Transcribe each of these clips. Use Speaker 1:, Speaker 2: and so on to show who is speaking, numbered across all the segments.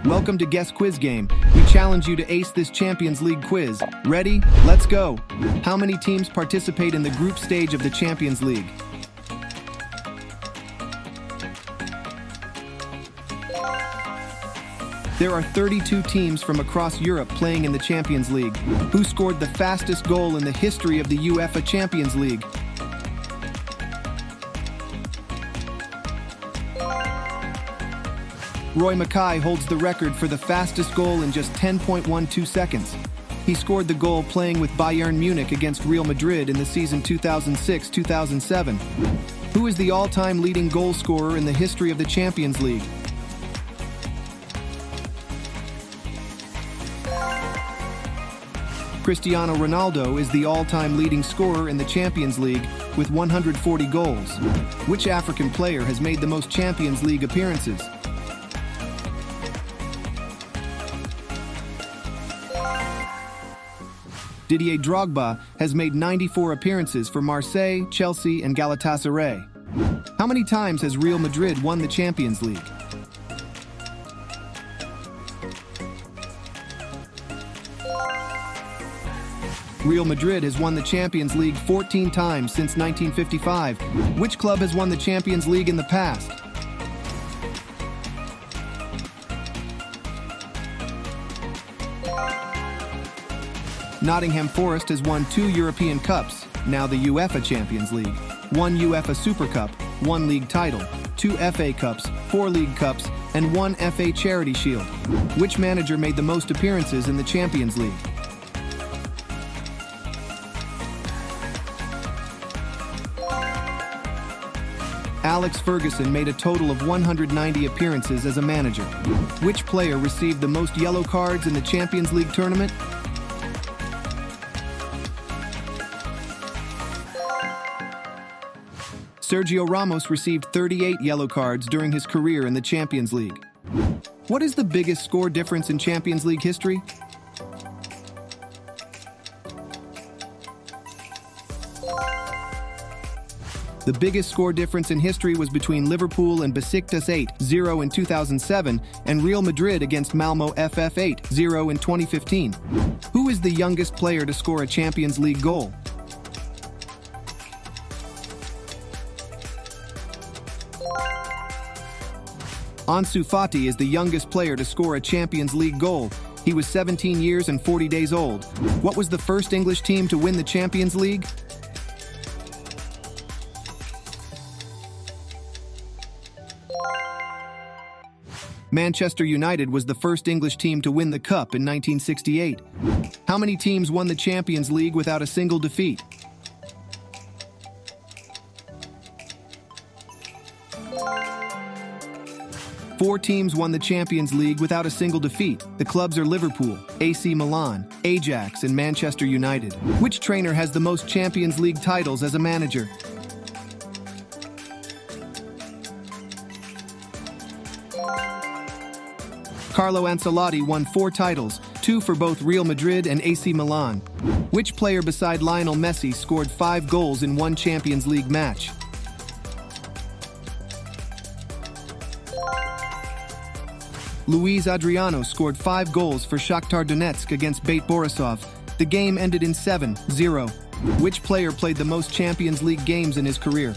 Speaker 1: Welcome to Guess Quiz Game. We challenge you to ace this Champions League quiz. Ready? Let's go. How many teams participate in the group stage of the Champions League? There are 32 teams from across Europe playing in the Champions League. Who scored the fastest goal in the history of the UEFA Champions League? Roy Mackay holds the record for the fastest goal in just 10.12 seconds. He scored the goal playing with Bayern Munich against Real Madrid in the season 2006-2007. Who is the all-time leading goal scorer in the history of the Champions League? Cristiano Ronaldo is the all-time leading scorer in the Champions League with 140 goals. Which African player has made the most Champions League appearances? Didier Drogba has made 94 appearances for Marseille, Chelsea, and Galatasaray. How many times has Real Madrid won the Champions League? Real Madrid has won the Champions League 14 times since 1955. Which club has won the Champions League in the past? Nottingham Forest has won 2 European Cups, now the UEFA Champions League, 1 UEFA Super Cup, 1 league title, 2 FA Cups, 4 League Cups, and 1 FA Charity Shield. Which manager made the most appearances in the Champions League? Alex Ferguson made a total of 190 appearances as a manager. Which player received the most yellow cards in the Champions League tournament? Sergio Ramos received 38 yellow cards during his career in the Champions League. What is the biggest score difference in Champions League history? The biggest score difference in history was between Liverpool and Besiktas 8-0 in 2007 and Real Madrid against Malmo FF 8-0 in 2015. Who is the youngest player to score a Champions League goal? Ansu Fati is the youngest player to score a Champions League goal. He was 17 years and 40 days old. What was the first English team to win the Champions League? Manchester United was the first English team to win the Cup in 1968. How many teams won the Champions League without a single defeat? Four teams won the Champions League without a single defeat. The clubs are Liverpool, AC Milan, Ajax, and Manchester United. Which trainer has the most Champions League titles as a manager? Carlo Ancelotti won 4 titles, 2 for both Real Madrid and AC Milan. Which player beside Lionel Messi scored 5 goals in one Champions League match? Luis Adriano scored 5 goals for Shakhtar Donetsk against Bate Borisov. The game ended in 7-0. Which player played the most Champions League games in his career?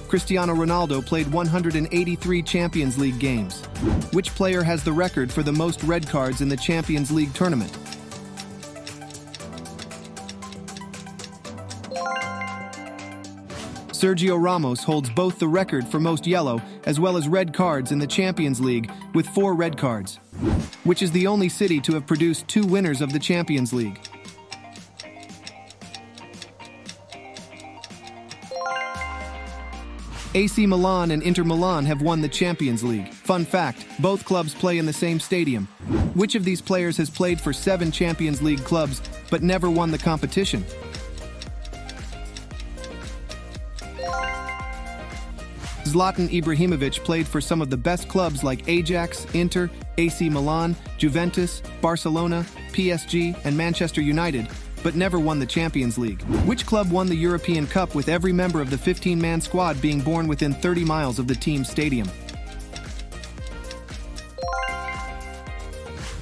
Speaker 1: Cristiano Ronaldo played 183 Champions League games. Which player has the record for the most red cards in the Champions League tournament? Sergio Ramos holds both the record for most yellow as well as red cards in the Champions League with 4 red cards. Which is the only city to have produced 2 winners of the Champions League? AC Milan and Inter Milan have won the Champions League. Fun fact, both clubs play in the same stadium. Which of these players has played for 7 Champions League clubs but never won the competition? Zlatan Ibrahimovic played for some of the best clubs like Ajax, Inter, AC Milan, Juventus, Barcelona, PSG, and Manchester United. but never won the Champions League? Which club won the European Cup with every member of the 15-man squad being born within 30 miles of the team's stadium?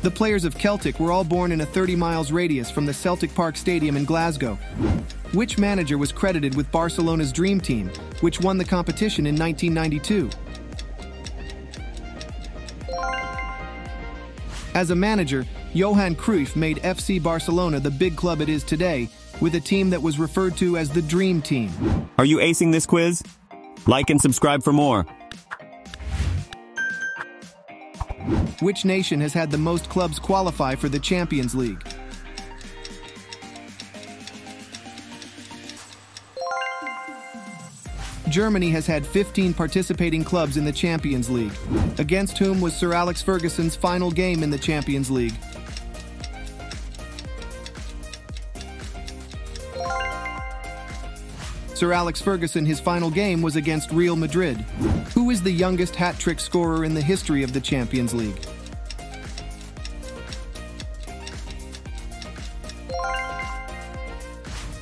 Speaker 1: The players of Celtic were all born in a 30 miles radius from the Celtic Park Stadium in Glasgow. Which manager was credited with Barcelona's Dream Team, which won the competition in 1992? As a manager, Johan Cruyff made FC Barcelona the big club it is today, with a team that was referred to as the Dream Team.
Speaker 2: Are you acing this quiz? Like and subscribe for more.
Speaker 1: Which nation has had the most clubs qualify for the Champions League? Germany has had 15 participating clubs in the Champions League. Against whom was Sir Alex Ferguson's final game in the Champions League? Sir Alex Ferguson, his final game was against Real Madrid. Who is the youngest hat-trick scorer in the history of the Champions League?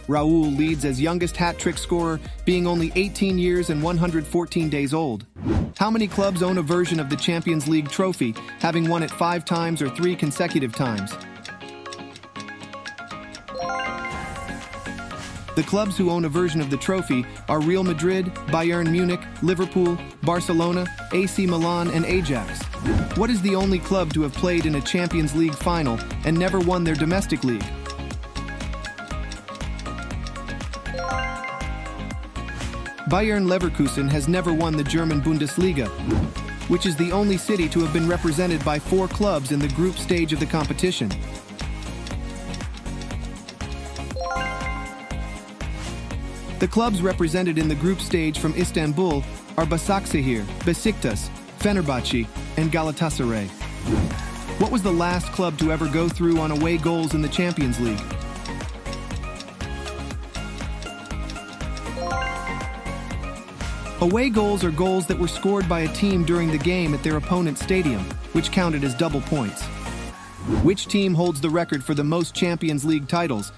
Speaker 1: Raul leads as youngest hat-trick scorer, being only 18 years and 114 days old. How many clubs own a version of the Champions League trophy, having won it 5 times or 3 consecutive times? The clubs who own a version of the trophy are Real Madrid, Bayern Munich, Liverpool, Barcelona, AC Milan, and Ajax. What is the only club to have played in a Champions League final and never won their domestic league? Bayern Leverkusen has never won the German Bundesliga, which is the only city to have been represented by 4 clubs in the group stage of the competition. The clubs represented in the group stage from Istanbul are Başakşehir, Besiktas, Fenerbahçe, and Galatasaray. What was the last club to ever go through on away goals in the Champions League? Away goals are goals that were scored by a team during the game at their opponent's stadium, which counted as double points. Which team holds the record for the most Champions League titles?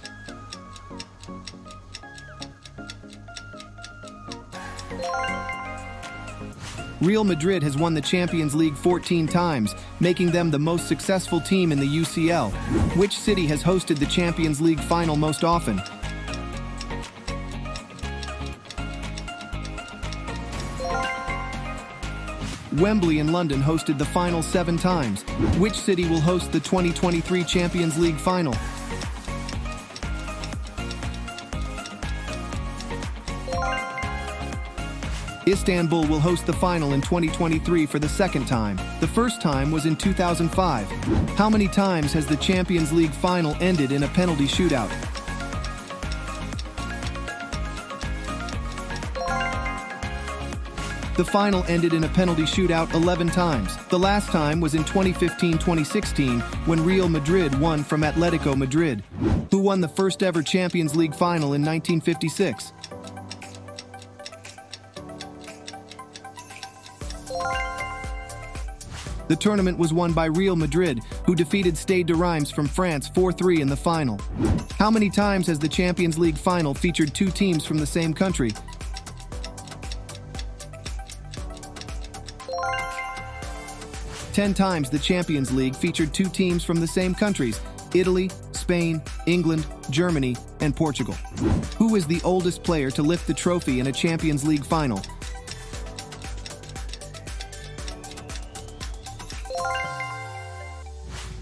Speaker 1: Real Madrid has won the Champions League 14 times, making them the most successful team in the UCL. Which city has hosted the Champions League final most often? Wembley in London hosted the final 7 times. Which city will host the 2023 Champions League final? Istanbul will host the final in 2023 for the 2nd time. The first time was in 2005. How many times has the Champions League final ended in a penalty shootout? The final ended in a penalty shootout 11 times. The last time was in 2015-2016 when Real Madrid won from Atletico Madrid, who won the first ever Champions League final in 1956. The tournament was won by Real Madrid, who defeated Stade de Reims from France 4-3 in the final. How many times has the Champions League final featured 2 teams from the same country? Ten times the Champions League featured 2 teams from the same countries: Italy, Spain, England, Germany, and Portugal. Who is the oldest player to lift the trophy in a Champions League final?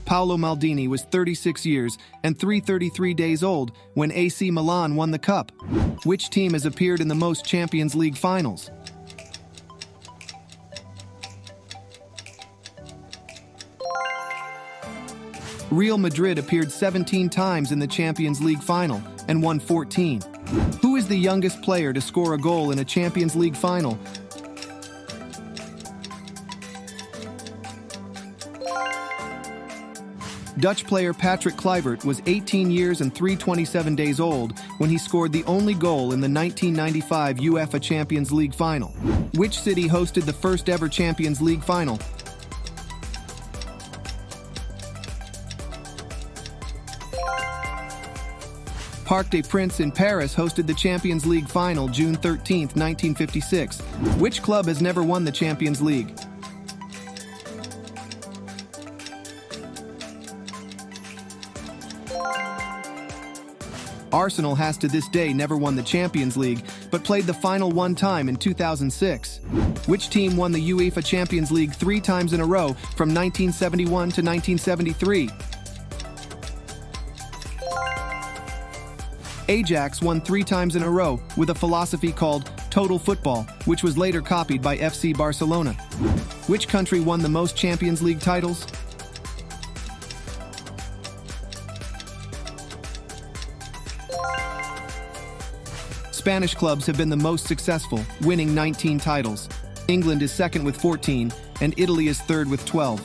Speaker 1: Paolo Maldini was 36 years and 333 days old when AC Milan won the cup. Which team has appeared in the most Champions League finals? Real Madrid appeared 17 times in the Champions League final and won 14. Who is the youngest player to score a goal in a Champions League final? Dutch player Patrick Kluivert was 18 years and 327 days old when he scored the only goal in the 1995 UEFA Champions League final. Which city hosted the first ever Champions League final? Parc des Princes in Paris hosted the Champions League final June 13, 1956. Which club has never won the Champions League? Arsenal has to this day never won the Champions League, but played the final one time in 2006. Which team won the UEFA Champions League 3 times in a row from 1971 to 1973? Ajax won 3 times in a row with a philosophy called total football, which was later copied by FC Barcelona. Which country won the most Champions League titles? Spanish clubs have been the most successful, winning 19 titles. England is second with 14, and Italy is third with 12.